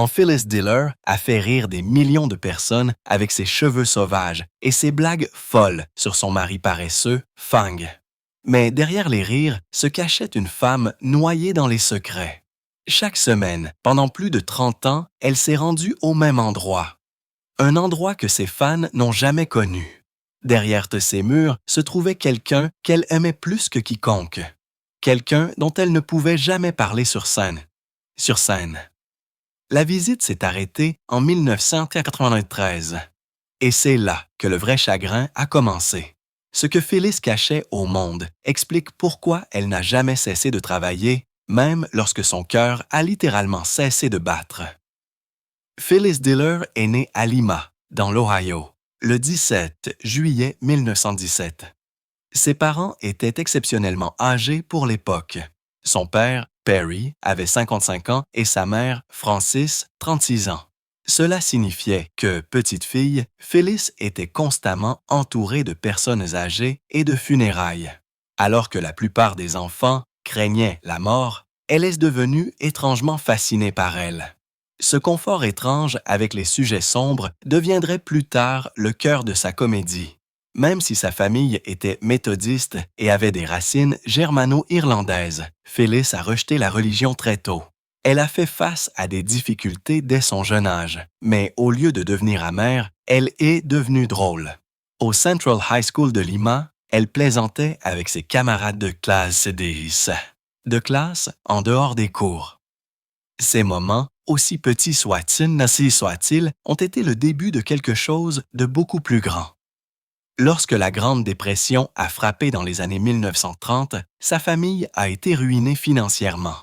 Phyllis Diller a fait rire des millions de personnes avec ses cheveux sauvages et ses blagues folles sur son mari paresseux, Fang. Mais derrière les rires se cachait une femme noyée dans les secrets. Chaque semaine, pendant plus de 30 ans, elle s'est rendue au même endroit. Un endroit que ses fans n'ont jamais connu. Derrière ces murs se trouvait quelqu'un qu'elle aimait plus que quiconque. Quelqu'un dont elle ne pouvait jamais parler sur scène. La visite s'est arrêtée en 1993. Et c'est là que le vrai chagrin a commencé. Ce que Phyllis cachait au monde explique pourquoi elle n'a jamais cessé de travailler, même lorsque son cœur a littéralement cessé de battre. Phyllis Diller est née à Lima, dans l'Ohio, le 17 juillet 1917. Ses parents étaient exceptionnellement âgés pour l'époque. Son père, Perry, avait 55 ans et sa mère, Frances, 36 ans. Cela signifiait que, petite fille, Phyllis était constamment entourée de personnes âgées et de funérailles. Alors que la plupart des enfants craignaient la mort, elle est devenue étrangement fascinée par elle. Ce confort étrange avec les sujets sombres deviendrait plus tard le cœur de sa comédie. Même si sa famille était méthodiste et avait des racines germano-irlandaises, Phyllis a rejeté la religion très tôt. Elle a fait face à des difficultés dès son jeune âge, mais au lieu de devenir amère, elle est devenue drôle. Au Central High School de Lima, elle plaisantait avec ses camarades de classe en dehors des cours. Ces moments, aussi petits soient-ils, ont été le début de quelque chose de beaucoup plus grand. Lorsque la Grande Dépression a frappé dans les années 1930, sa famille a été ruinée financièrement.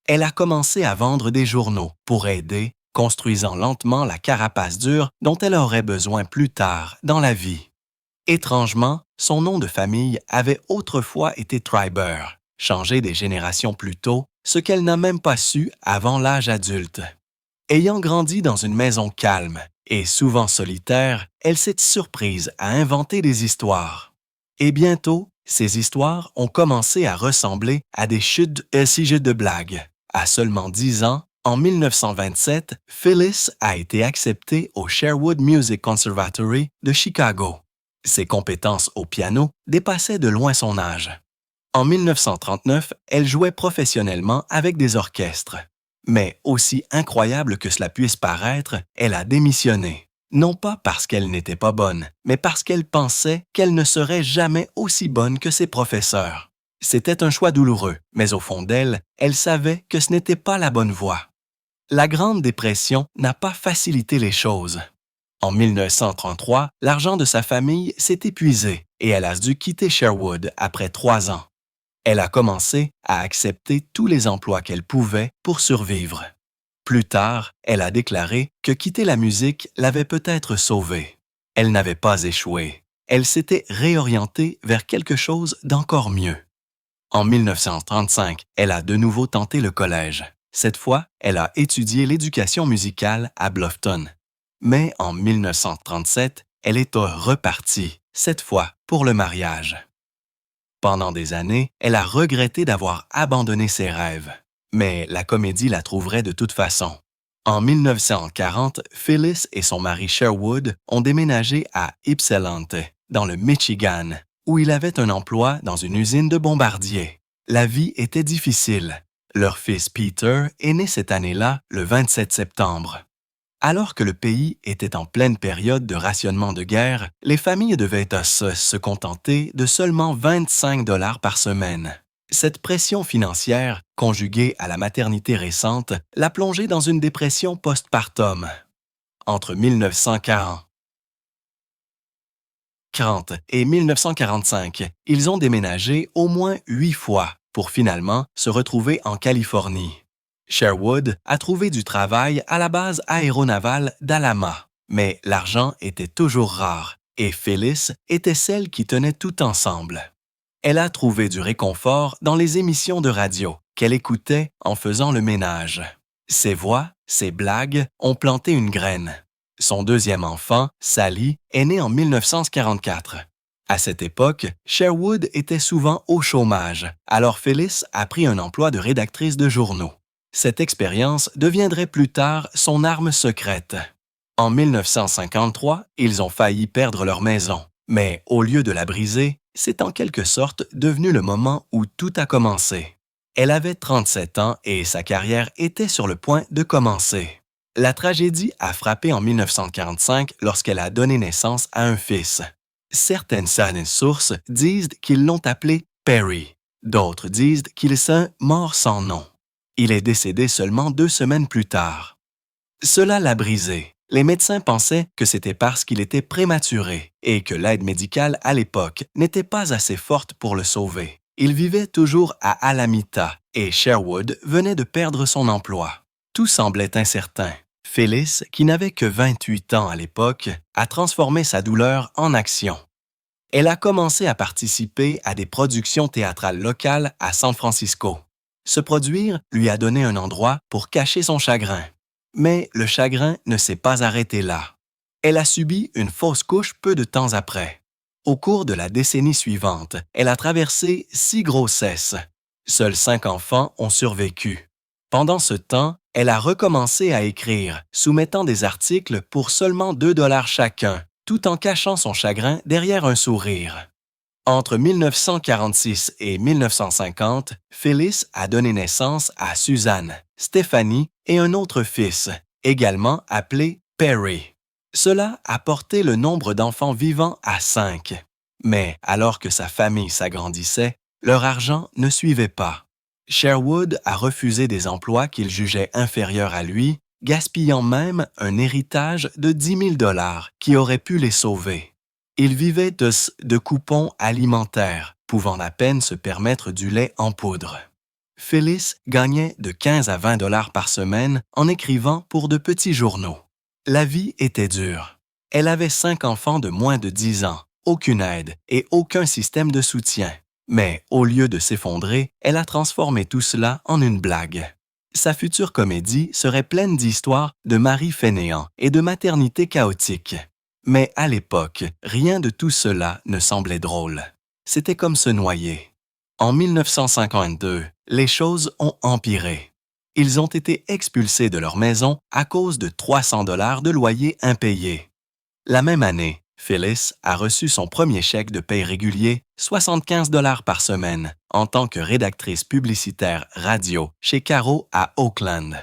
Elle a commencé à vendre des journaux pour aider, construisant lentement la carapace dure dont elle aurait besoin plus tard dans la vie. Étrangement, son nom de famille avait autrefois été Triber, changé des générations plus tôt, ce qu'elle n'a même pas su avant l'âge adulte. Ayant grandi dans une maison calme et souvent solitaire, elle s'est surprise à inventer des histoires. Et bientôt, ces histoires ont commencé à ressembler à des sujets de blagues. À seulement 10 ans, en 1927, Phyllis a été acceptée au Sherwood Music Conservatory de Chicago. Ses compétences au piano dépassaient de loin son âge. En 1939, elle jouait professionnellement avec des orchestres. Mais aussi incroyable que cela puisse paraître, elle a démissionné. Non pas parce qu'elle n'était pas bonne, mais parce qu'elle pensait qu'elle ne serait jamais aussi bonne que ses professeurs. C'était un choix douloureux, mais au fond d'elle, elle savait que ce n'était pas la bonne voie. La Grande Dépression n'a pas facilité les choses. En 1933, l'argent de sa famille s'est épuisé et elle a dû quitter Sherwood après 3 ans. Elle a commencé à accepter tous les emplois qu'elle pouvait pour survivre. Plus tard, elle a déclaré que quitter la musique l'avait peut-être sauvée. Elle n'avait pas échoué. Elle s'était réorientée vers quelque chose d'encore mieux. En 1935, elle a de nouveau tenté le collège. Cette fois, elle a étudié l'éducation musicale à Bluffton. Mais en 1937, elle est repartie, cette fois pour le mariage. Pendant des années, elle a regretté d'avoir abandonné ses rêves. Mais la comédie la trouverait de toute façon. En 1940, Phyllis et son mari Sherwood ont déménagé à Ypsilanti, dans le Michigan, où il avait un emploi dans une usine de bombardiers. La vie était difficile. Leur fils Peter est né cette année-là, le 27 septembre. Alors que le pays était en pleine période de rationnement de guerre, les familles devaient se contenter de seulement 25 $ par semaine. Cette pression financière, conjuguée à la maternité récente, l'a plongée dans une dépression postpartum. Entre 1940 et 1945, ils ont déménagé au moins 8 fois pour finalement se retrouver en Californie. Sherwood a trouvé du travail à la base aéronavale d'Alama, mais l'argent était toujours rare et Phyllis était celle qui tenait tout ensemble. Elle a trouvé du réconfort dans les émissions de radio qu'elle écoutait en faisant le ménage. Ses voix, ses blagues ont planté une graine. Son deuxième enfant, Sally, est né en 1944. À cette époque, Sherwood était souvent au chômage, alors Phyllis a pris un emploi de rédactrice de journaux. Cette expérience deviendrait plus tard son arme secrète. En 1953, ils ont failli perdre leur maison, mais au lieu de la briser, c'est en quelque sorte devenu le moment où tout a commencé. Elle avait 37 ans et sa carrière était sur le point de commencer. La tragédie a frappé en 1945 lorsqu'elle a donné naissance à un fils. Certaines sources disent qu'ils l'ont appelé Perry. D'autres disent qu'il s'est mort sans nom. Il est décédé seulement 2 semaines plus tard. Cela l'a brisé. Les médecins pensaient que c'était parce qu'il était prématuré et que l'aide médicale à l'époque n'était pas assez forte pour le sauver. Il vivait toujours à Alameda et Sherwood venait de perdre son emploi. Tout semblait incertain. Phyllis, qui n'avait que 28 ans à l'époque, a transformé sa douleur en action. Elle a commencé à participer à des productions théâtrales locales à San Francisco. Se produire lui a donné un endroit pour cacher son chagrin. Mais le chagrin ne s'est pas arrêté là. Elle a subi une fausse couche peu de temps après. Au cours de la décennie suivante, elle a traversé 6 grossesses. Seuls 5 enfants ont survécu. Pendant ce temps, elle a recommencé à écrire, soumettant des articles pour seulement 2 $ chacun, tout en cachant son chagrin derrière un sourire. Entre 1946 et 1950, Phyllis a donné naissance à Suzanne, Stephanie et un autre fils, également appelé Perry. Cela a porté le nombre d'enfants vivants à 5. Mais alors que sa famille s'agrandissait, leur argent ne suivait pas. Sherwood a refusé des emplois qu'il jugeait inférieurs à lui, gaspillant même un héritage de 10 000 $ qui aurait pu les sauver. Il vivait de coupons alimentaires, pouvant à peine se permettre du lait en poudre. Phyllis gagnait de 15 à 20 $ par semaine en écrivant pour de petits journaux. La vie était dure. Elle avait 5 enfants de moins de 10 ans, aucune aide et aucun système de soutien. Mais au lieu de s'effondrer, elle a transformé tout cela en une blague. Sa future comédie serait pleine d'histoires de maris fainéants et de maternité chaotique. Mais à l'époque, rien de tout cela ne semblait drôle. C'était comme se noyer. En 1952, les choses ont empiré. Ils ont été expulsés de leur maison à cause de 300 $ de loyer impayé. La même année, Phyllis a reçu son premier chèque de paie régulier, 75 $ par semaine, en tant que rédactrice publicitaire radio chez Caro à Oakland.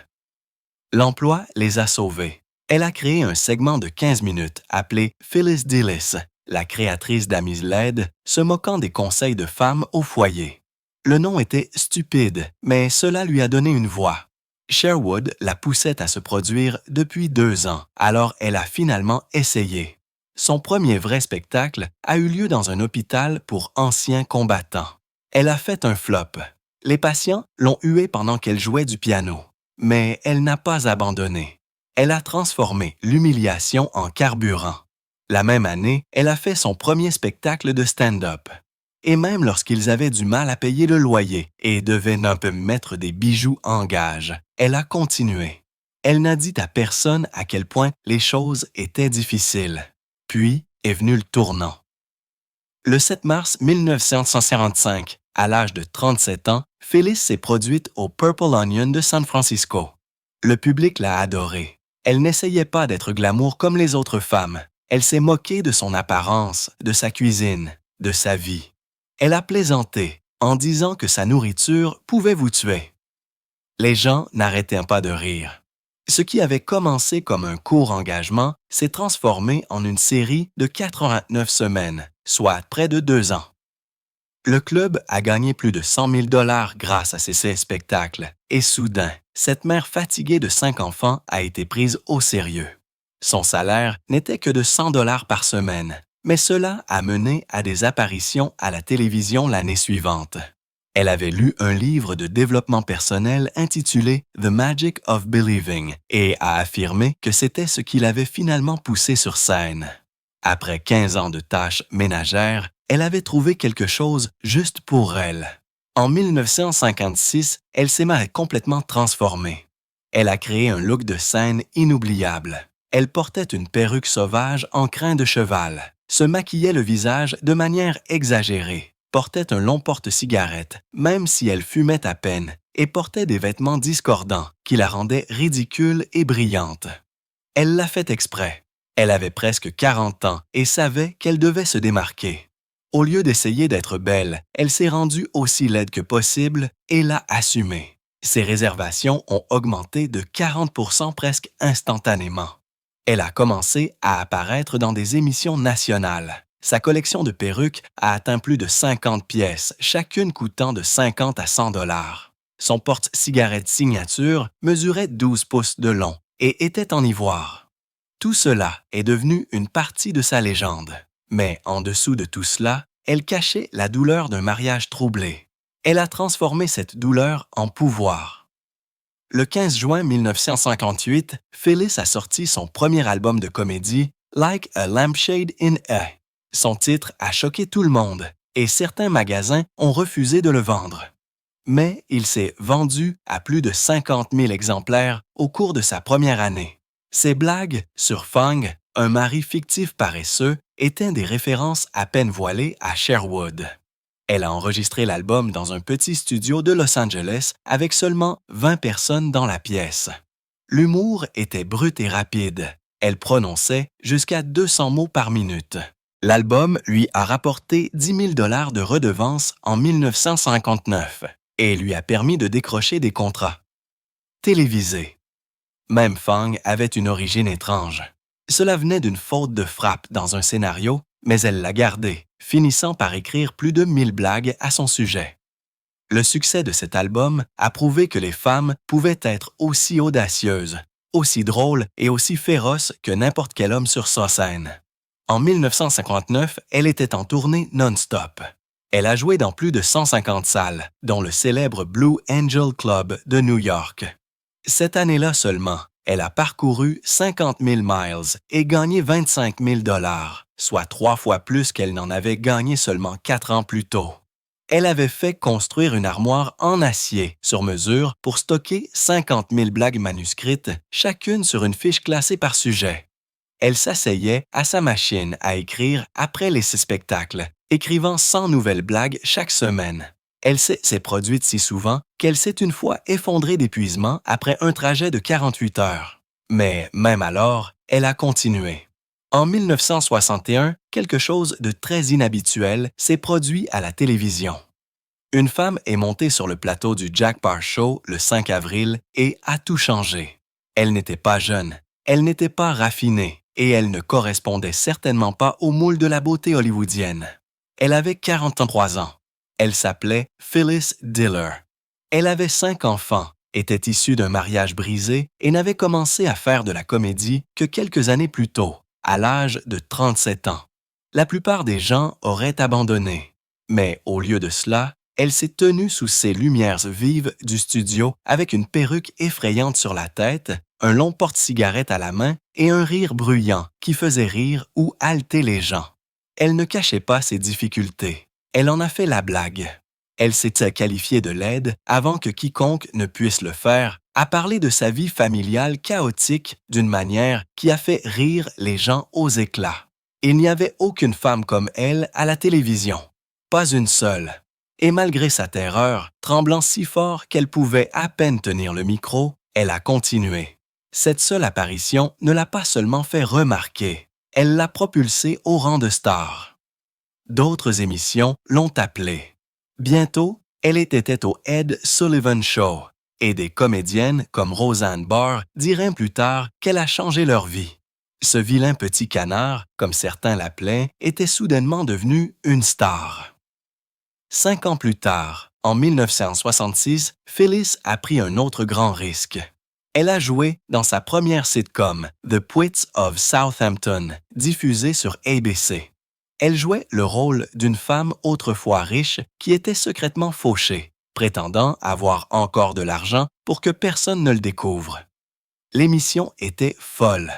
L'emploi les a sauvés. Elle a créé un segment de 15 minutes appelé Phyllis Dillis, la créatrice d'amis laides, se moquant des conseils de femmes au foyer. Le nom était stupide, mais cela lui a donné une voix. Sherwood la poussait à se produire depuis 2 ans, alors elle a finalement essayé. Son premier vrai spectacle a eu lieu dans un hôpital pour anciens combattants. Elle a fait un flop. Les patients l'ont huée pendant qu'elle jouait du piano. Mais elle n'a pas abandonné. Elle a transformé l'humiliation en carburant. La même année, elle a fait son premier spectacle de stand-up. Et même lorsqu'ils avaient du mal à payer le loyer et devaient un peu mettre des bijoux en gage, elle a continué. Elle n'a dit à personne à quel point les choses étaient difficiles. Puis est venu le tournant. Le 7 mars 1945, à l'âge de 37 ans, Phyllis s'est produite au Purple Onion de San Francisco. Le public l'a adorée. Elle n'essayait pas d'être glamour comme les autres femmes. Elle s'est moquée de son apparence, de sa cuisine, de sa vie. Elle a plaisanté en disant que sa nourriture pouvait vous tuer. Les gens n'arrêtaient pas de rire. Ce qui avait commencé comme un court engagement s'est transformé en une série de 89 semaines, soit près de 2 ans. Le club a gagné plus de 100 000 $ grâce à ces spectacles, et soudain, cette mère fatiguée de 5 enfants a été prise au sérieux. Son salaire n'était que de 100 $ par semaine, mais cela a mené à des apparitions à la télévision l'année suivante. Elle avait lu un livre de développement personnel intitulé The Magic of Believing et a affirmé que c'était ce qui l'avait finalement poussée sur scène. Après 15 ans de tâches ménagères, elle avait trouvé quelque chose juste pour elle. En 1956, elle s'est complètement transformée. Elle a créé un look de scène inoubliable. Elle portait une perruque sauvage en crin de cheval, se maquillait le visage de manière exagérée, portait un long porte-cigarette, même si elle fumait à peine, et portait des vêtements discordants qui la rendaient ridicule et brillante. Elle l'a fait exprès. Elle avait presque 40 ans et savait qu'elle devait se démarquer. Au lieu d'essayer d'être belle, elle s'est rendue aussi laide que possible et l'a assumé. Ses réservations ont augmenté de 40% presque instantanément. Elle a commencé à apparaître dans des émissions nationales. Sa collection de perruques a atteint plus de 50 pièces, chacune coûtant de 50 à 100 dollars. Son porte-cigarette signature mesurait 12 pouces de long et était en ivoire. Tout cela est devenu une partie de sa légende. Mais en dessous de tout cela, elle cachait la douleur d'un mariage troublé. Elle a transformé cette douleur en pouvoir. Le 15 juin 1958, Phyllis a sorti son premier album de comédie, Like a Lampshade in a. Son titre a choqué tout le monde et certains magasins ont refusé de le vendre. Mais il s'est vendu à plus de 50 000 exemplaires au cours de sa première année. Ses blagues sur Fung, un mari fictif paresseux, étaient des références à peine voilées à Sherwood. Elle a enregistré l'album dans un petit studio de Los Angeles avec seulement 20 personnes dans la pièce. L'humour était brut et rapide. Elle prononçait jusqu'à 200 mots par minute. L'album lui a rapporté 10 000 $ de redevances en 1959 et lui a permis de décrocher des contrats. Télévisé. Même Fung avait une origine étrange. Cela venait d'une faute de frappe dans un scénario, mais elle l'a gardé, finissant par écrire plus de 1000 blagues à son sujet. Le succès de cet album a prouvé que les femmes pouvaient être aussi audacieuses, aussi drôles et aussi féroces que n'importe quel homme sur sa scène. En 1959, elle était en tournée non-stop. Elle a joué dans plus de 150 salles, dont le célèbre Blue Angel Club de New York. Cette année-là seulement, elle a parcouru 50 000 miles et gagné 25 000 $, soit 3 fois plus qu'elle n'en avait gagné seulement 4 ans plus tôt. Elle avait fait construire une armoire en acier sur mesure pour stocker 50 000 blagues manuscrites, chacune sur une fiche classée par sujet. Elle s'asseyait à sa machine à écrire après les 6 spectacles, écrivant 100 nouvelles blagues chaque semaine. Elle s'est produite si souvent qu'elle s'est une fois effondrée d'épuisement après un trajet de 48 heures. Mais même alors, elle a continué. En 1961, quelque chose de très inhabituel s'est produit à la télévision. Une femme est montée sur le plateau du Jack Paar Show le 5 avril et a tout changé. Elle n'était pas jeune, elle n'était pas raffinée et elle ne correspondait certainement pas au moule de la beauté hollywoodienne. Elle avait 43 ans. Elle s'appelait Phyllis Diller. Elle avait 5 enfants, était issue d'un mariage brisé et n'avait commencé à faire de la comédie que quelques années plus tôt, à l'âge de 37 ans. La plupart des gens auraient abandonné. Mais au lieu de cela, elle s'est tenue sous ces lumières vives du studio avec une perruque effrayante sur la tête, un long porte-cigarette à la main et un rire bruyant qui faisait rire ou halter les gens. Elle ne cachait pas ses difficultés. Elle en a fait la blague. Elle s'était qualifiée de laide avant que quiconque ne puisse le faire, à parler de sa vie familiale chaotique d'une manière qui a fait rire les gens aux éclats. Il n'y avait aucune femme comme elle à la télévision. Pas une seule. Et malgré sa terreur, tremblant si fort qu'elle pouvait à peine tenir le micro, elle a continué. Cette seule apparition ne l'a pas seulement fait remarquer, elle l'a propulsée au rang de star. D'autres émissions l'ont appelée. Bientôt, elle était au Ed Sullivan Show, et des comédiennes comme Roseanne Barr diraient plus tard qu'elle a changé leur vie. Ce vilain petit canard, comme certains l'appelaient, était soudainement devenu une star. 5 ans plus tard, en 1966, Phyllis a pris un autre grand risque. Elle a joué dans sa première sitcom, The Pwits of Southampton, diffusée sur ABC. Elle jouait le rôle d'une femme autrefois riche qui était secrètement fauchée, prétendant avoir encore de l'argent pour que personne ne le découvre. L'émission était folle.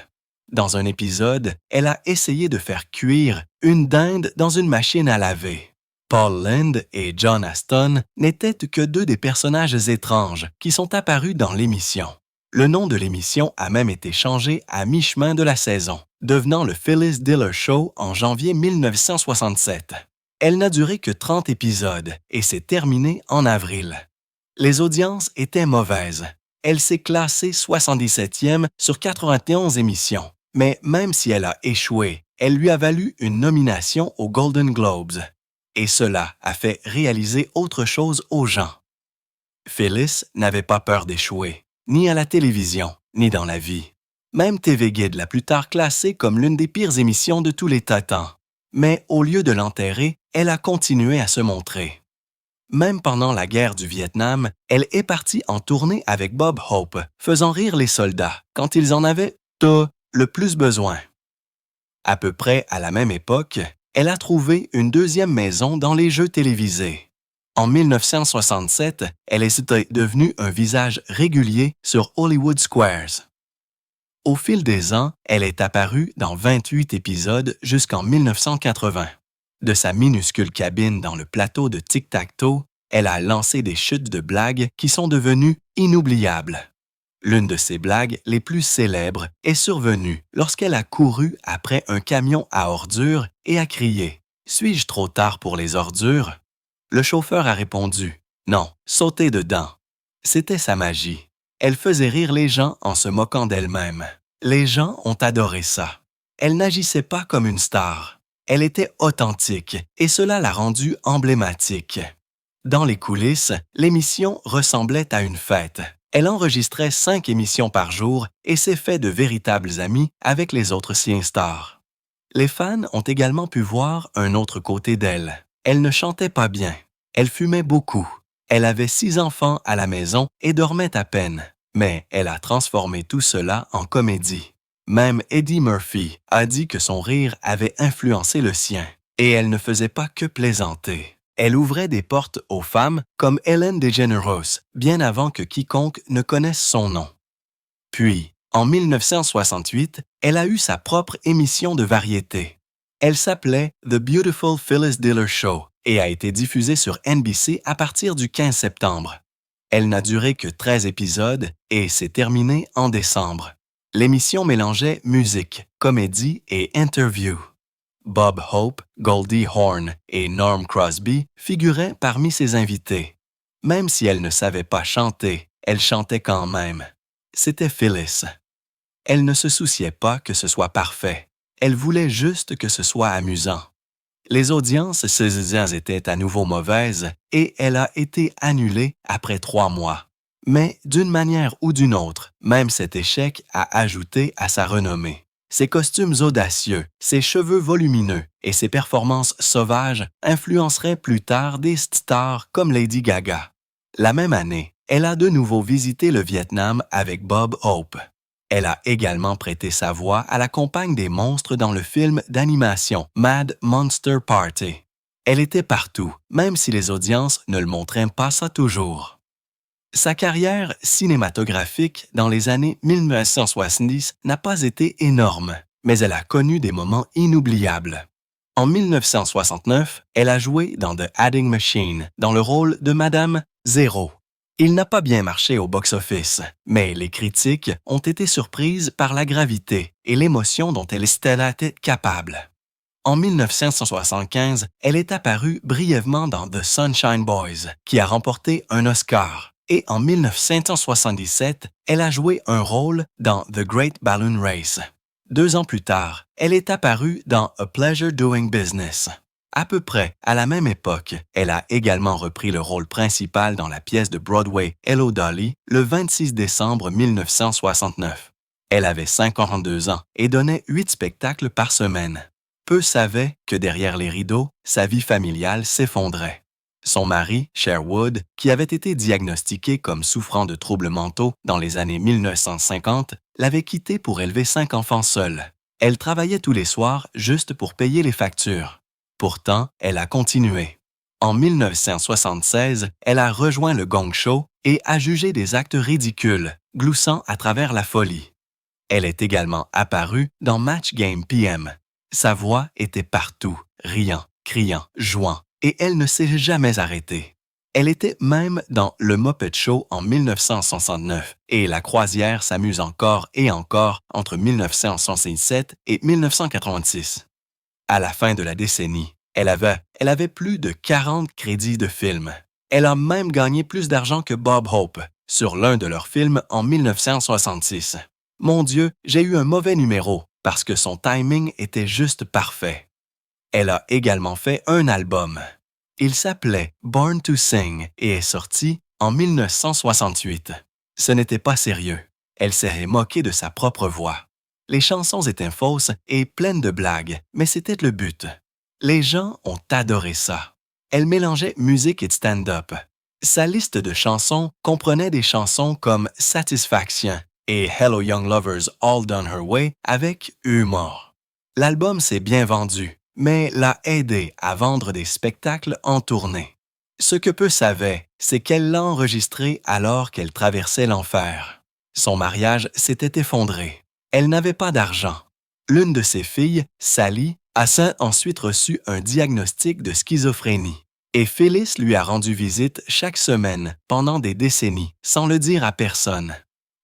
Dans un épisode, elle a essayé de faire cuire une dinde dans une machine à laver. Paul Lynde et John Aston n'étaient que 2 des personnages étranges qui sont apparus dans l'émission. Le nom de l'émission a même été changé à mi-chemin de la saison, devenant le Phyllis Diller Show en janvier 1967. Elle n'a duré que 30 épisodes et s'est terminée en avril. Les audiences étaient mauvaises. Elle s'est classée 77e sur 91 émissions, mais même si elle a échoué, elle lui a valu une nomination aux Golden Globes. Et cela a fait réaliser autre chose aux gens. Phyllis n'avait pas peur d'échouer, ni à la télévision, ni dans la vie. Même TV Guide l'a plus tard classée comme l'une des pires émissions de tous les temps. Mais au lieu de l'enterrer, elle a continué à se montrer. Même pendant la guerre du Vietnam, elle est partie en tournée avec Bob Hope, faisant rire les soldats quand ils en avaient le plus besoin. À peu près à la même époque, elle a trouvé une deuxième maison dans les jeux télévisés. En 1967, elle est devenue un visage régulier sur Hollywood Squares. Au fil des ans, elle est apparue dans 28 épisodes jusqu'en 1980. De sa minuscule cabine dans le plateau de Tic-Tac-Toe, elle a lancé des chutes de blagues qui sont devenues inoubliables. L'une de ses blagues les plus célèbres est survenue lorsqu'elle a couru après un camion à ordures et a crié « Suis-je trop tard pour les ordures ?» Le chauffeur a répondu « Non, sautez dedans ». C'était sa magie. Elle faisait rire les gens en se moquant d'elle-même. Les gens ont adoré ça. Elle n'agissait pas comme une star. Elle était authentique et cela l'a rendue emblématique. Dans les coulisses, l'émission ressemblait à une fête. Elle enregistrait 5 émissions par jour et s'est fait de véritables amis avec les autres stars. Les fans ont également pu voir un autre côté d'elle. Elle ne chantait pas bien. Elle fumait beaucoup. Elle avait 6 enfants à la maison et dormait à peine. Mais elle a transformé tout cela en comédie. Même Eddie Murphy a dit que son rire avait influencé le sien. Et elle ne faisait pas que plaisanter. Elle ouvrait des portes aux femmes comme Ellen DeGeneres, bien avant que quiconque ne connaisse son nom. Puis, en 1968, elle a eu sa propre émission de variété. Elle s'appelait The Beautiful Phyllis Diller Show et a été diffusée sur NBC à partir du 15 septembre. Elle n'a duré que 13 épisodes et s'est terminée en décembre. L'émission mélangeait musique, comédie et interview. Bob Hope, Goldie Hawn et Norm Crosby figuraient parmi ses invités. Même si elle ne savait pas chanter, elle chantait quand même. C'était Phyllis. Elle ne se souciait pas que ce soit parfait. Elle voulait juste que ce soit amusant. Les audiences étaient à nouveau mauvaises et elle a été annulée après 3 mois. Mais d'une manière ou d'une autre, même cet échec a ajouté à sa renommée. Ses costumes audacieux, ses cheveux volumineux et ses performances sauvages influenceraient plus tard des stars comme Lady Gaga. La même année, elle a de nouveau visité le Vietnam avec Bob Hope. Elle a également prêté sa voix à la compagne des monstres dans le film d'animation Mad Monster Party. Elle était partout, même si les audiences ne le montraient pas ça toujours. Sa carrière cinématographique dans les années 1970 n'a pas été énorme, mais elle a connu des moments inoubliables. En 1969, elle a joué dans The Adding Machine, dans le rôle de Madame Zero. Il n'a pas bien marché au box-office, mais les critiques ont été surprises par la gravité et l'émotion dont elle était capable. En 1975, elle est apparue brièvement dans The Sunshine Boys, qui a remporté un Oscar. Et en 1977, elle a joué un rôle dans The Great Balloon Race. 2 ans plus tard, elle est apparue dans A Pleasure Doing Business. À peu près à la même époque, elle a également repris le rôle principal dans la pièce de Broadway Hello Dolly le 26 décembre 1969. Elle avait 52 ans et donnait 8 spectacles par semaine. Peu savaient que derrière les rideaux, sa vie familiale s'effondrait. Son mari, Sherwood, qui avait été diagnostiqué comme souffrant de troubles mentaux dans les années 1950, l'avait quittée pour élever 5 enfants seuls. Elle travaillait tous les soirs juste pour payer les factures. Pourtant, elle a continué. En 1976, elle a rejoint le Gong Show et a jugé des actes ridicules, gloussant à travers la folie. Elle est également apparue dans Match Game PM. Sa voix était partout, riant, criant, jouant, et elle ne s'est jamais arrêtée. Elle était même dans le Muppet Show en 1969 et La Croisière s'amuse encore et encore entre 1967 et 1986. À la fin de la décennie, Elle avait plus de 40 crédits de film. Elle a même gagné plus d'argent que Bob Hope sur l'un de leurs films en 1966. Mon Dieu, j'ai eu un mauvais numéro parce que son timing était juste parfait. Elle a également fait un album. Il s'appelait Born to Sing et est sorti en 1968. Ce n'était pas sérieux. Elle s'est moquée de sa propre voix. Les chansons étaient fausses et pleines de blagues, mais c'était le but. Les gens ont adoré ça. Elle mélangeait musique et stand-up. Sa liste de chansons comprenait des chansons comme Satisfaction et Hello Young Lovers All Done Her Way avec humour. L'album s'est bien vendu, mais l'a aidé à vendre des spectacles en tournée. Ce que peu savaient, c'est qu'elle l'a enregistré alors qu'elle traversait l'enfer. Son mariage s'était effondré. Elle n'avait pas d'argent. L'une de ses filles, Sally, a ensuite reçu un diagnostic de schizophrénie. Et Phyllis lui a rendu visite chaque semaine pendant des décennies, sans le dire à personne.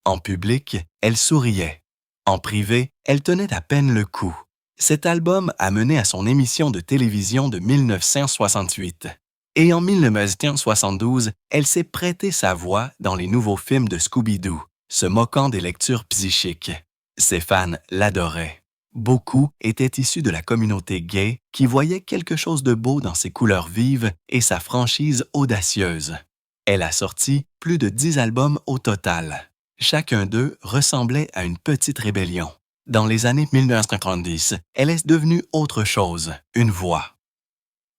En public, elle souriait. En privé, elle tenait à peine le coup. Cet album a mené à son émission de télévision de 1968. Et en 1972, elle s'est prêté sa voix dans les nouveaux films de Scooby-Doo, se moquant des lectures psychiques. Ses fans l'adoraient. Beaucoup étaient issus de la communauté gay qui voyait quelque chose de beau dans ses couleurs vives et sa franchise audacieuse. Elle a sorti plus de 10 albums au total. Chacun d'eux ressemblait à une petite rébellion. Dans les années 1990, elle est devenue autre chose, une voix.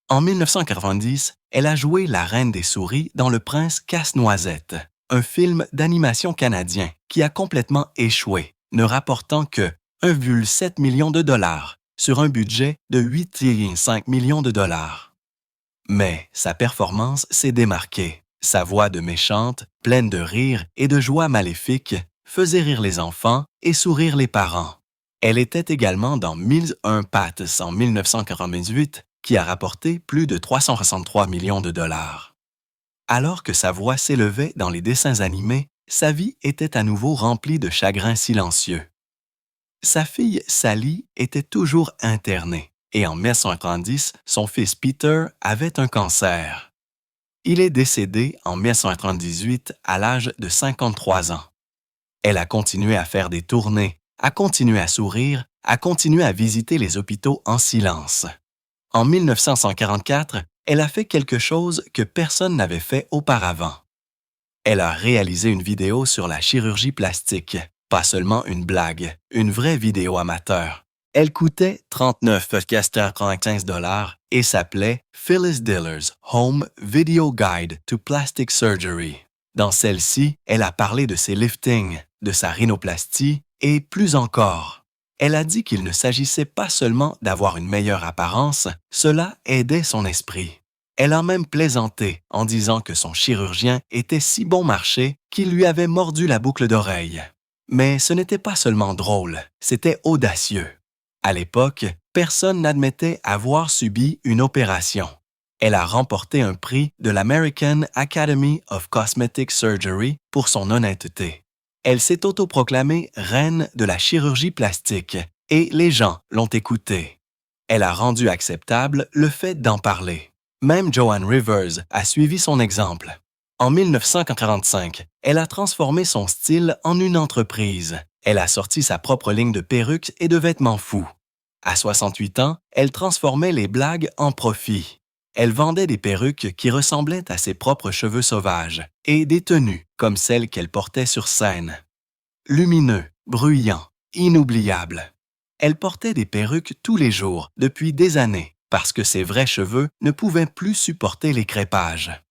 En 1990, elle a joué la Reine des souris dans Le Prince Casse-Noisette, un film d'animation canadien qui a complètement échoué, ne rapportant que 1,7 million de dollars sur un budget de 8,5 millions de dollars. Mais sa performance s'est démarquée. Sa voix de méchante, pleine de rire et de joie maléfique, faisait rire les enfants et sourire les parents. Elle était également dans 1001 Pattes en 1948, qui a rapporté plus de 363 millions de dollars. Alors que sa voix s'élevait dans les dessins animés, sa vie était à nouveau remplie de chagrins silencieux. Sa fille Sally était toujours internée et en 1930, son fils Peter avait un cancer. Il est décédé en 1938 à l'âge de 53 ans. Elle a continué à faire des tournées, a continué à sourire, a continué à visiter les hôpitaux en silence. En 1944, elle a fait quelque chose que personne n'avait fait auparavant. Elle a réalisé une vidéo sur la chirurgie plastique, pas seulement une blague, une vraie vidéo amateur. Elle coûtait 39,95 $ et s'appelait Phyllis Diller's Home Video Guide to Plastic Surgery. Dans celle-ci, elle a parlé de ses liftings, de sa rhinoplastie et plus encore. Elle a dit qu'il ne s'agissait pas seulement d'avoir une meilleure apparence, cela aidait son esprit. Elle a même plaisanté en disant que son chirurgien était si bon marché qu'il lui avait mordu la boucle d'oreille. Mais ce n'était pas seulement drôle, c'était audacieux. À l'époque, personne n'admettait avoir subi une opération. Elle a remporté un prix de l'American Academy of Cosmetic Surgery pour son honnêteté. Elle s'est autoproclamée reine de la chirurgie plastique et les gens l'ont écoutée. Elle a rendu acceptable le fait d'en parler. Même Joan Rivers a suivi son exemple. En 1945, elle a transformé son style en une entreprise. Elle a sorti sa propre ligne de perruques et de vêtements fous. À 68 ans, elle transformait les blagues en profit. Elle vendait des perruques qui ressemblaient à ses propres cheveux sauvages et des tenues comme celles qu'elle portait sur scène. Lumineux, bruyant, inoubliable. Elle portait des perruques tous les jours depuis des années parce que ses vrais cheveux ne pouvaient plus supporter les crêpages.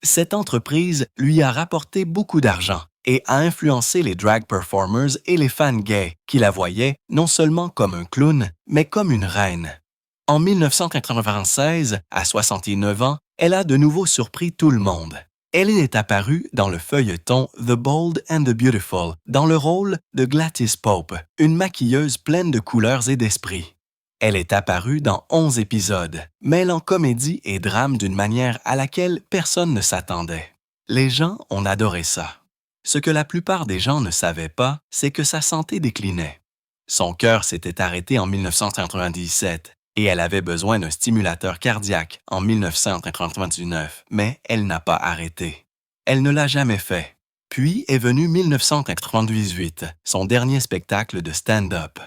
Cette entreprise lui a rapporté beaucoup d'argent et a influencé les drag performers et les fans gays qui la voyaient non seulement comme un clown, mais comme une reine. En 1996, à 69 ans, elle a de nouveau surpris tout le monde. Elle est apparue dans le feuilleton The Bold and the Beautiful dans le rôle de Gladys Pope, une maquilleuse pleine de couleurs et d'esprit. Elle est apparue dans 11 épisodes, mêlant comédie et drame d'une manière à laquelle personne ne s'attendait. Les gens ont adoré ça. Ce que la plupart des gens ne savaient pas, c'est que sa santé déclinait. Son cœur s'était arrêté en 1997 et elle avait besoin d'un stimulateur cardiaque en 1999, mais elle n'a pas arrêté. Elle ne l'a jamais fait. Puis est venu 1998, son dernier spectacle de stand-up.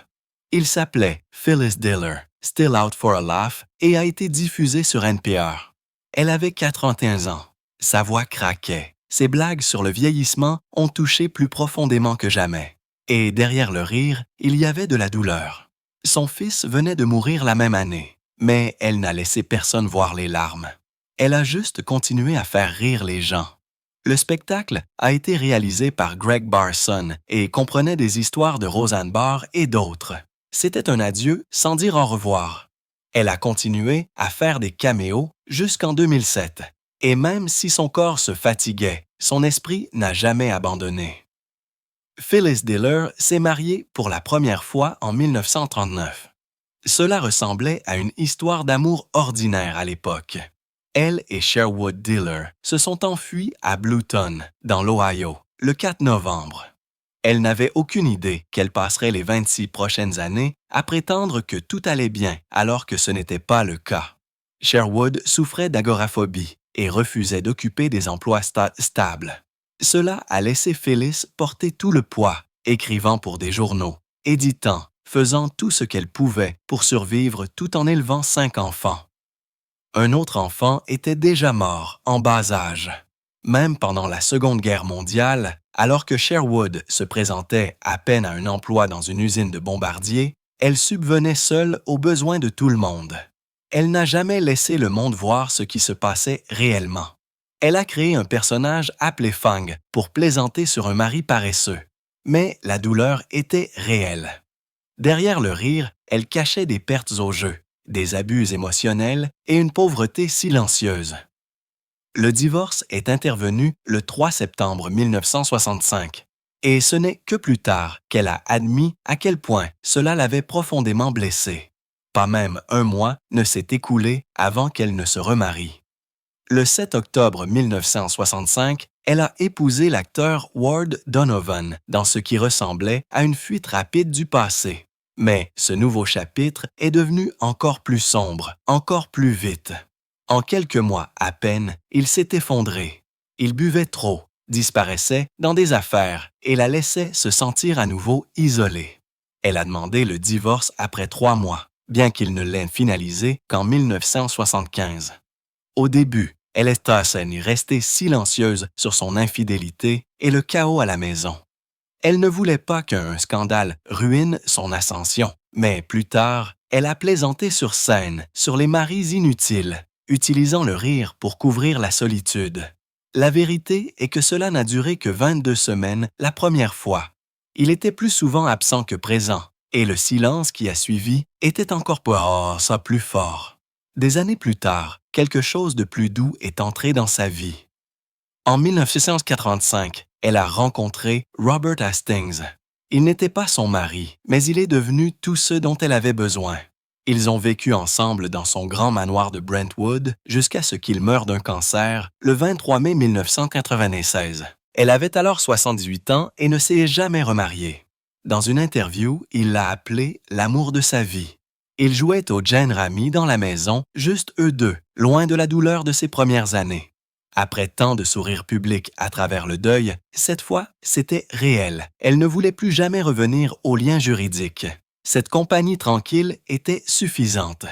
Il s'appelait Phyllis Diller, Still Out for a Laugh, et a été diffusé sur NPR. Elle avait 81 ans. Sa voix craquait. Ses blagues sur le vieillissement ont touché plus profondément que jamais. Et derrière le rire, il y avait de la douleur. Son fils venait de mourir la même année, mais elle n'a laissé personne voir les larmes. Elle a juste continué à faire rire les gens. Le spectacle a été réalisé par Greg Barson et comprenait des histoires de Roseanne Barr et d'autres. C'était un adieu sans dire au revoir. Elle a continué à faire des caméos jusqu'en 2007. Et même si son corps se fatiguait, son esprit n'a jamais abandonné. Phyllis Diller s'est mariée pour la première fois en 1939. Cela ressemblait à une histoire d'amour ordinaire à l'époque. Elle et Sherwood Diller se sont enfuis à Blueton, dans l'Ohio, le 4 novembre. Elle n'avait aucune idée qu'elle passerait les 26 prochaines années à prétendre que tout allait bien alors que ce n'était pas le cas. Sherwood souffrait d'agoraphobie et refusait d'occuper des emplois stables. Cela a laissé Phyllis porter tout le poids, écrivant pour des journaux, éditant, faisant tout ce qu'elle pouvait pour survivre tout en élevant 5 enfants. Un autre enfant était déjà mort en bas âge. Même pendant la Seconde Guerre mondiale, alors que Sherwood se présentait à peine à un emploi dans une usine de bombardiers, elle subvenait seule aux besoins de tout le monde. Elle n'a jamais laissé le monde voir ce qui se passait réellement. Elle a créé un personnage appelé Fang pour plaisanter sur un mari paresseux. Mais la douleur était réelle. Derrière le rire, elle cachait des pertes au jeu, des abus émotionnels et une pauvreté silencieuse. Le divorce est intervenu le 3 septembre 1965, et ce n'est que plus tard qu'elle a admis à quel point cela l'avait profondément blessée. Pas même un mois ne s'est écoulé avant qu'elle ne se remarie. Le 7 octobre 1965, elle a épousé l'acteur Ward Donovan dans ce qui ressemblait à une fuite rapide du passé. Mais ce nouveau chapitre est devenu encore plus sombre, encore plus vite. En quelques mois à peine, il s'est effondré. Il buvait trop, disparaissait dans des affaires et la laissait se sentir à nouveau isolée. Elle a demandé le divorce après 3 mois, bien qu'il ne l'ait finalisé qu'en 1975. Au début, elle est restée silencieuse sur son infidélité et le chaos à la maison. Elle ne voulait pas qu'un scandale ruine son ascension, mais plus tard, elle a plaisanté sur scène sur les maris inutiles, utilisant le rire pour couvrir la solitude. La vérité est que cela n'a duré que 22 semaines la première fois. Il était plus souvent absent que présent, et le silence qui a suivi était encore plus fort. Des années plus tard, quelque chose de plus doux est entré dans sa vie. En 1985, elle a rencontré Robert Hastings. Il n'était pas son mari, mais il est devenu tout ce dont elle avait besoin. Ils ont vécu ensemble dans son grand manoir de Brentwood jusqu'à ce qu'il meure d'un cancer le 23 mai 1996. Elle avait alors 78 ans et ne s'est jamais remariée. Dans une interview, il l'a appelé l'amour de sa vie. Ils jouaient au Jen Rami dans la maison, juste eux deux, loin de la douleur de ses premières années. Après tant de sourires publics à travers le deuil, cette fois, c'était réel. Elle ne voulait plus jamais revenir aux liens juridiques. Cette compagnie tranquille était suffisante.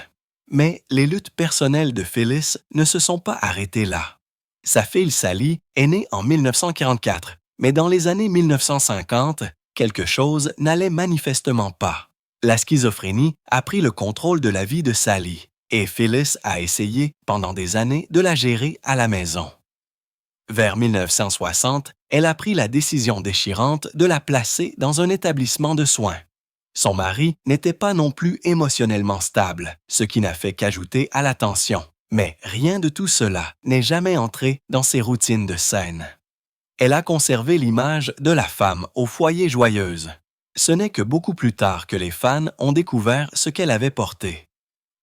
Mais les luttes personnelles de Phyllis ne se sont pas arrêtées là. Sa fille Sally est née en 1944, mais dans les années 1950, quelque chose n'allait manifestement pas. La schizophrénie a pris le contrôle de la vie de Sally, et Phyllis a essayé, pendant des années, de la gérer à la maison. Vers 1960, elle a pris la décision déchirante de la placer dans un établissement de soins. Son mari n'était pas non plus émotionnellement stable, ce qui n'a fait qu'ajouter à la tension. Mais rien de tout cela n'est jamais entré dans ses routines de scène. Elle a conservé l'image de la femme au foyer joyeuse. Ce n'est que beaucoup plus tard que les fans ont découvert ce qu'elle avait porté.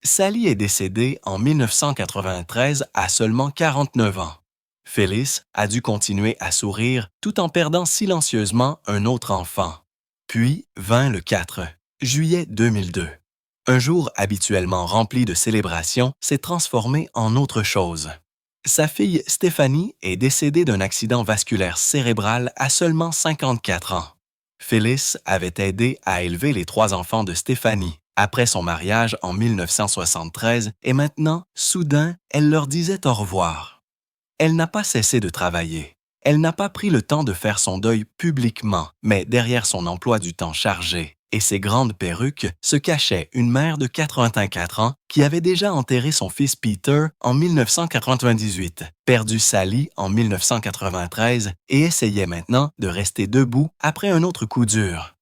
Sally est décédée en 1993 à seulement 49 ans. Phyllis a dû continuer à sourire tout en perdant silencieusement un autre enfant. Puis vint le 4 juillet 2002. Un jour habituellement rempli de célébrations s'est transformé en autre chose. Sa fille Stephanie est décédée d'un accident vasculaire cérébral à seulement 54 ans. Phyllis avait aidé à élever les 3 enfants de Stephanie après son mariage en 1973 et maintenant, soudain, elle leur disait au revoir. Elle n'a pas cessé de travailler. Elle n'a pas pris le temps de faire son deuil publiquement, mais derrière son emploi du temps chargé et ses grandes perruques se cachait une mère de 84 ans qui avait déjà enterré son fils Peter en 1998, perdu Sally en 1993 et essayait maintenant de rester debout après un autre coup dur.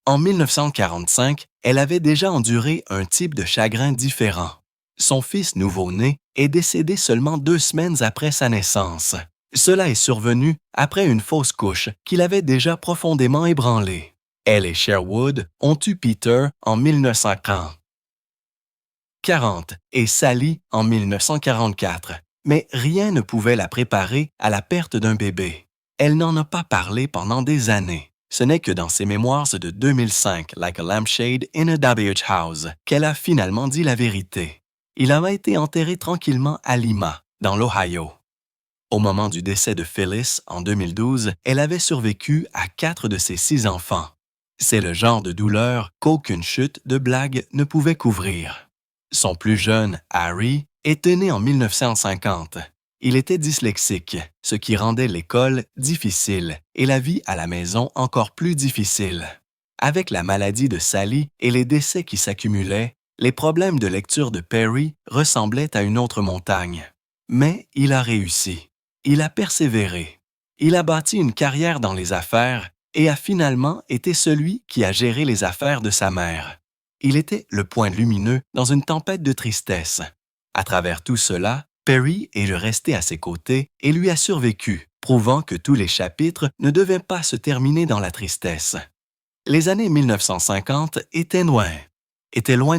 En 1945, elle avait déjà enduré un type de chagrin différent. Son fils nouveau-né est décédé seulement 2 semaines après sa naissance. Cela est survenu après une fausse couche qui l'avait déjà profondément ébranlé. Elle et Sherwood ont eu Peter en 1940 et Sally en 1944, mais rien ne pouvait la préparer à la perte d'un bébé. Elle n'en a pas parlé pendant des années. Ce n'est que dans ses mémoires de 2005, Like a Lampshade in a WH House, qu'elle a finalement dit la vérité. Il a été enterré tranquillement à Lima, dans l'Ohio. Au moment du décès de Phyllis, en 2012, elle avait survécu à 4 de ses 6 enfants. C'est le genre de douleur qu'aucune chute de blague ne pouvait couvrir. Son plus jeune, Harry, était né en 1950. Il était dyslexique, ce qui rendait l'école difficile et la vie à la maison encore plus difficile. Avec la maladie de Sally et les décès qui s'accumulaient, les problèmes de lecture de Perry ressemblaient à une autre montagne. Mais il a réussi. Il a persévéré. Il a bâti une carrière dans les affaires et a finalement été celui qui a géré les affaires de sa mère. Il était le point lumineux dans une tempête de tristesse. À travers tout cela, Perry est resté à ses côtés et lui a survécu, prouvant que tous les chapitres ne devaient pas se terminer dans la tristesse. Les années 1950 étaient loin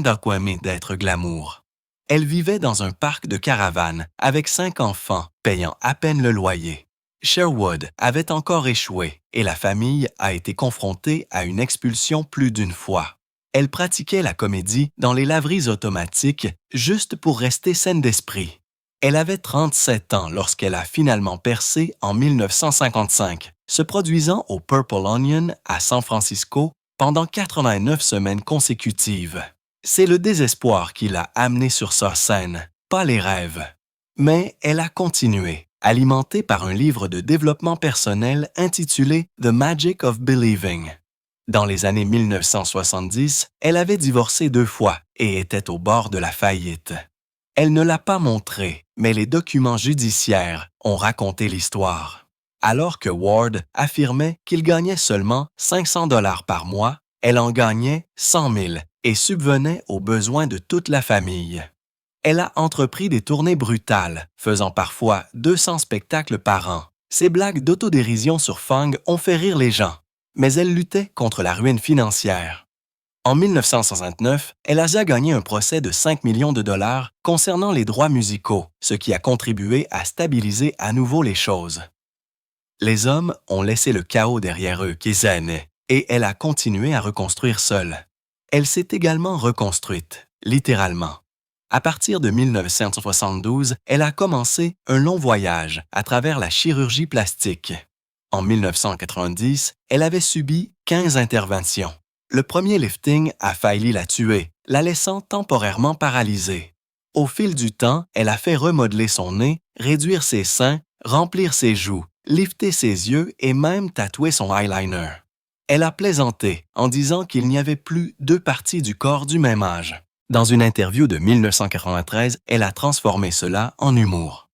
d'Aquamé d'être glamour. Elle vivait dans un parc de caravanes avec 5 enfants, payant à peine le loyer. Sherwood avait encore échoué et la famille a été confrontée à une expulsion plus d'une fois. Elle pratiquait la comédie dans les laveries automatiques juste pour rester saine d'esprit. Elle avait 37 ans lorsqu'elle a finalement percé en 1955, se produisant au Purple Onion à San Francisco pendant 89 semaines consécutives. C'est le désespoir qui l'a amenée sur sa scène, pas les rêves. Mais elle a continué, alimentée par un livre de développement personnel intitulé The Magic of Believing. Dans les années 1970, elle avait divorcé 2 fois et était au bord de la faillite. Elle ne l'a pas montré, mais les documents judiciaires ont raconté l'histoire. Alors que Ward affirmait qu'il gagnait seulement 500 $ par mois, elle en gagnait 100 000 et subvenait aux besoins de toute la famille. Elle a entrepris des tournées brutales, faisant parfois 200 spectacles par an. Ses blagues d'autodérision sur Fang ont fait rire les gens, mais elle luttait contre la ruine financière. En 1969, elle a gagné un procès de 5 millions de dollars concernant les droits musicaux, ce qui a contribué à stabiliser à nouveau les choses. Les hommes ont laissé le chaos derrière eux qu'ils aimaient, et elle a continué à reconstruire seule. Elle s'est également reconstruite, littéralement. À partir de 1972, elle a commencé un long voyage à travers la chirurgie plastique. En 1990, elle avait subi 15 interventions. Le premier lifting a failli la tuer, la laissant temporairement paralysée. Au fil du temps, elle a fait remodeler son nez, réduire ses seins, remplir ses joues, lifter ses yeux et même tatouer son eyeliner. Elle a plaisanté en disant qu'il n'y avait plus 2 parties du corps du même âge. Dans une interview de 1993, elle a transformé cela en humour.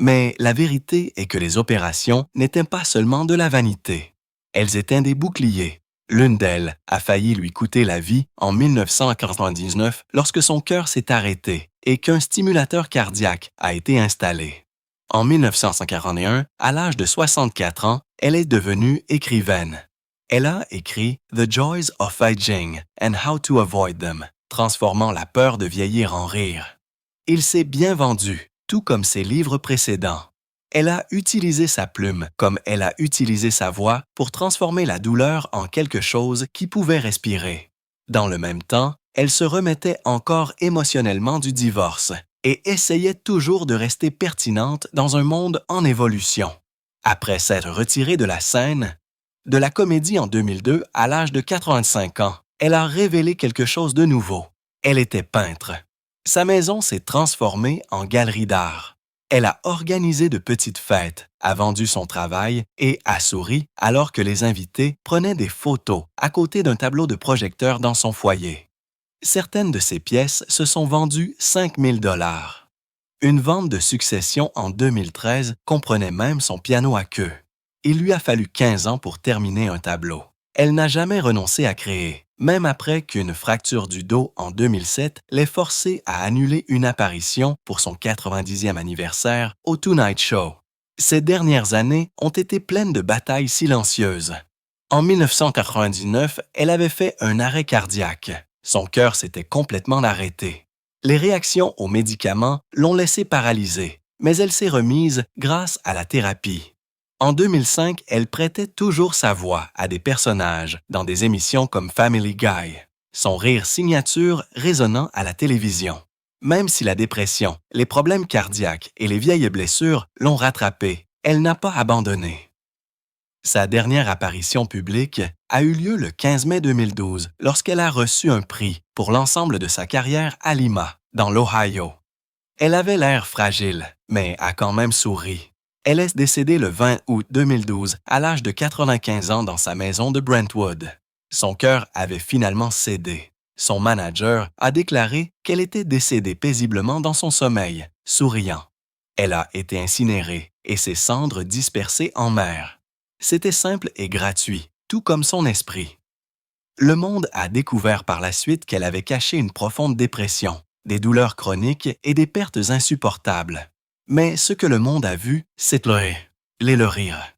Mais la vérité est que les opérations n'étaient pas seulement de la vanité. Elles étaient des boucliers. L'une d'elles a failli lui coûter la vie en 1999 lorsque son cœur s'est arrêté et qu'un stimulateur cardiaque a été installé. En 1941, à l'âge de 64 ans, elle est devenue écrivaine. Elle a écrit The Joys of Aging and How to Avoid Them, transformant la peur de vieillir en rire. Il s'est bien vendu, tout comme ses livres précédents. Elle a utilisé sa plume comme elle a utilisé sa voix pour transformer la douleur en quelque chose qui pouvait respirer. Dans le même temps, Elle se remettait encore émotionnellement du divorce et essayait toujours de rester pertinente dans un monde en évolution. Après s'être retirée de la scène, de la comédie en 2002 à l'âge de 85 ans, elle a révélé quelque chose de nouveau. Elle était peintre. Sa maison s'est transformée en galerie d'art. Elle a organisé de petites fêtes, a vendu son travail et a souri alors que les invités prenaient des photos à côté d'un tableau de projecteur dans son foyer. Certaines de ses pièces se sont vendues 5 000 $. Une vente de succession en 2013 comprenait même son piano à queue. Il lui a fallu 15 ans pour terminer un tableau. Elle n'a jamais renoncé à créer, même après qu'une fracture du dos en 2007 l'ait forcée à annuler une apparition pour son 90e anniversaire au Tonight Show. Ces dernières années ont été pleines de batailles silencieuses. En 1999, elle avait fait un arrêt cardiaque. Son cœur s'était complètement arrêté. Les réactions aux médicaments l'ont laissée paralysée, mais elle s'est remise grâce à la thérapie. En 2005, elle prêtait toujours sa voix à des personnages dans des émissions comme Family Guy, son rire signature résonnant à la télévision. Même si la dépression, les problèmes cardiaques et les vieilles blessures l'ont rattrapée, elle n'a pas abandonné. Sa dernière apparition publique a eu lieu le 15 mai 2012 lorsqu'elle a reçu un prix pour l'ensemble de sa carrière à Lima, dans l'Ohio. Elle avait l'air fragile, mais a quand même souri. Elle est décédée le 20 août 2012 à l'âge de 95 ans dans sa maison de Brentwood. Son cœur avait finalement cédé. Son manager a déclaré qu'elle était décédée paisiblement dans son sommeil, souriant. Elle a été incinérée et ses cendres dispersées en mer. C'était simple et gratuit, tout comme son esprit. Le monde a découvert par la suite qu'elle avait caché une profonde dépression, des douleurs chroniques et des pertes insupportables. Mais ce que le monde a vu, c'est le rire.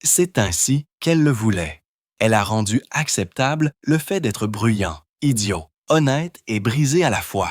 C'est ainsi qu'elle le voulait. Elle a rendu acceptable le fait d'être bruyant, idiot, honnête et brisé à la fois.